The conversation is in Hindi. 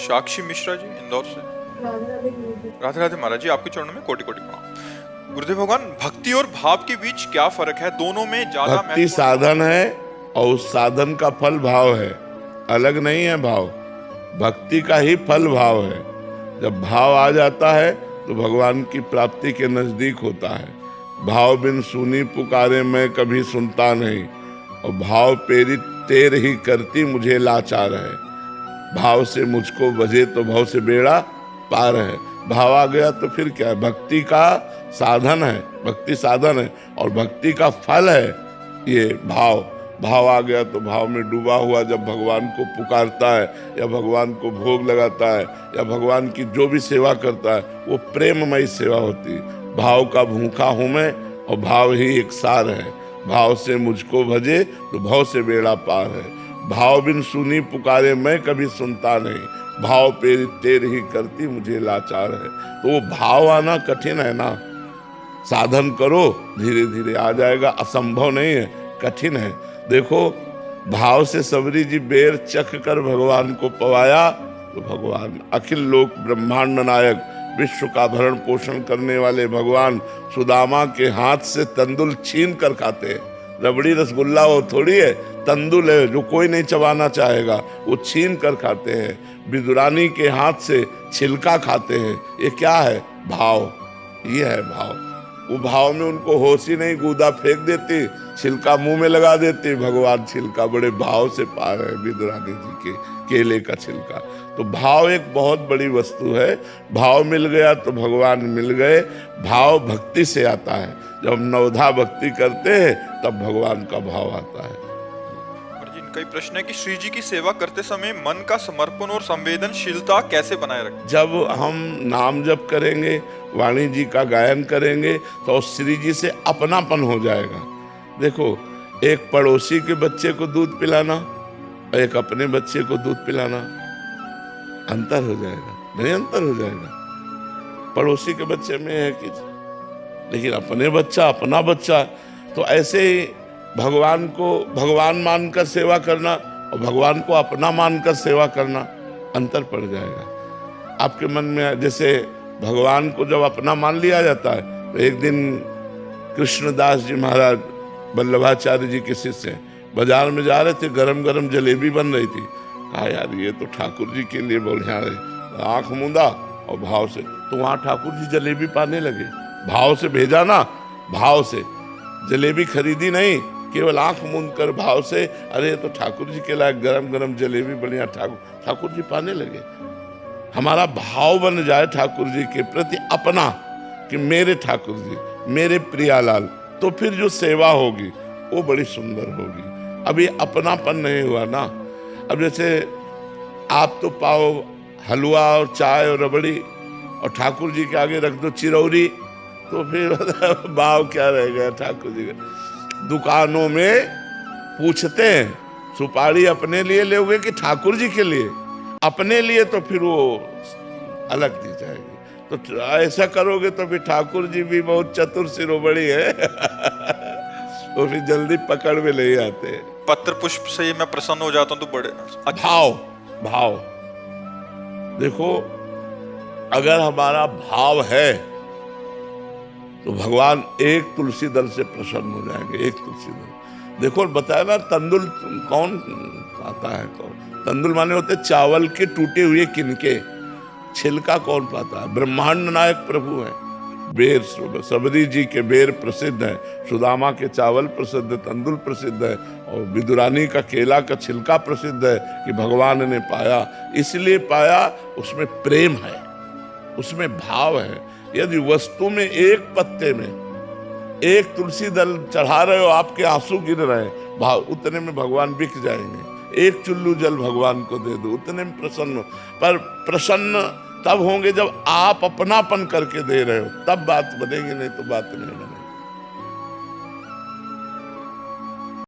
साक्षी मिश्रा जी इंदौर से। राधे राधे महाराज जी, आपके चरणों में कोटि कोटि प्रणाम। गुरुदेव भगवान, भक्ति और भाव के बीच क्या फर्क है? दोनों में ज्यादा भक्ति साधन है और उस साधन का फल भाव है, अलग नहीं है। भाव भक्ति का ही फल भाव है। जब भाव आ जाता है तो भगवान की प्राप्ति के नजदीक होता है। भाव बिन सुनी पुकारे मैं कभी सुनता नहीं, और भाव प्रेरित तेर ही करती मुझे लाचार है। भाव से मुझको बजे तो भाव से बेड़ा पार है। भाव आ गया तो फिर क्या है? भक्ति का साधन है, भक्ति साधन है और भक्ति का फल है ये भाव। भाव आ गया तो भाव में डूबा हुआ जब भगवान को पुकारता है या भगवान को भोग लगाता है या भगवान की जो भी सेवा करता है वो प्रेममयी सेवा होती है। भाव का भूखा हूं मैं और भाव ही एक सार है। भाव से मुझको भजे तो भाव से बेड़ा पार है। भाव बिन सुनी पुकारे मैं कभी सुनता नहीं, भाव प्रेरित तेर ही करती मुझे लाचार है। तो वो भाव आना कठिन है ना। साधन करो, धीरे धीरे आ जाएगा। असंभव नहीं है, कठिन है। देखो, भाव से सबरी जी बेर चख कर भगवान को पवाया तो भगवान अखिल लोक ब्रह्मांड नायक विश्व का भरण पोषण करने वाले भगवान सुदामा के हाथ से तंदुल छीन कर खाते हैं। रबड़ी रसगुल्ला वो थोड़ी है, तंदुल है जो कोई नहीं चबाना चाहेगा, वो छीन कर खाते हैं। विदुरानी के हाथ से छिलका खाते हैं। ये क्या है? भाव। ये है भाव। वो भाव में उनको होश ही नहीं, गूदा फेंक देती, छिलका मुंह में लगा देती। भगवान छिलका बड़े भाव से पा रहे हैं, विदुरानी जी के केले का छिलका। तो भाव एक बहुत बड़ी वस्तु है। भाव मिल गया तो भगवान मिल गए। भाव भक्ति से आता है। जब हम नवधा भक्ति करते हैं तब भगवान का भाव आता है। कई प्रश्न है कि श्री जी की सेवा करते समय मन का समर्पण और संवेदनशीलता कैसे बनाए रखें? जब हम नाम जप करेंगे, वाणी जी का गायन करेंगे तो श्री जी से अपनापन हो जाएगा। देखो, एक पड़ोसी के बच्चे को दूध पिलाना और एक अपने बच्चे को दूध पिलाना, अंतर हो जाएगा। नहीं, अंतर हो जाएगा। पड़ोसी के बच्चे में है कि, लेकिन अपने बच्चा, अपना बच्चा। तो ऐसे ही भगवान को भगवान मानकर सेवा करना और भगवान को अपना मानकर सेवा करना, अंतर पड़ जाएगा आपके मन में। जैसे भगवान को जब अपना मान लिया जाता है तो एक दिन कृष्णदास जी महाराज वल्लभाचार्य जी के शिष्य बाजार में जा रहे थे, गरम गरम जलेबी बन रही थी। कहा यार ये तो ठाकुर जी के लिए बढ़िया है। आंख मूंदा और भाव से, तो वहां ठाकुर जी जलेबी पाने लगे। भाव से भेजा ना, भाव से। जलेबी खरीदी नहीं, केवल आंख मूंद कर भाव से, अरे तो ठाकुर जी के लायक गरम गरम जलेबी बढ़िया, ठाकुर जी पाने लगे। हमारा भाव बन जाए ठाकुर जी के प्रति अपना, कि मेरे ठाकुर जी, मेरे प्रियालाल, तो फिर जो सेवा होगी वो बड़ी सुंदर होगी। अब ये अपनापन नहीं हुआ ना। अब जैसे आप तो पाओ हलवा और चाय और रबड़ी और ठाकुर जी के आगे रख दो चिरौरी, तो फिर भाव क्या रह गया ठाकुर जी का। दुकानों में पूछते हैं सुपारी अपने लिए लोगे कि ठाकुर जी के लिए? अपने लिए तो फिर वो अलग दी जाएगी। तो ऐसा करोगे तो फिर ठाकुर जी भी बहुत चतुर सिरोबड़ी है तो फिर जल्दी पकड़ में नहीं आते। पत्र पुष्प से मैं प्रसन्न हो जाता हूँ तो बड़े भाव। भाव देखो, अगर हमारा भाव है तो भगवान एक तुलसी दल से प्रसन्न हो जाएंगे। एक तुलसी दल। देखो, बताया ना, तंदुल कौन पाता है? कौन? तंदुल माने होते चावल के टूटे हुए किनके, छिलका कौन पाता है? ब्रह्मांड नायक प्रभु है। बेर, सबरी जी के बेर प्रसिद्ध है, सुदामा के चावल प्रसिद्ध है, तंदुल प्रसिद्ध है, और विदुरानी का केला का छिलका प्रसिद्ध है कि भगवान ने पाया। इसलिए पाया, उसमें प्रेम है, उसमें भाव है। यदि वस्तु में एक पत्ते में एक तुलसी दल चढ़ा रहे हो, आपके आंसू गिर रहे हैं, भाव उतने में भगवान बिक जाएंगे। एक चुल्लू जल भगवान को दे दो, उतने में प्रसन्न हो। पर प्रसन्न तब होंगे जब आप अपनापन करके दे रहे हो, तब बात बनेगी, नहीं तो बात नहीं बनेगी।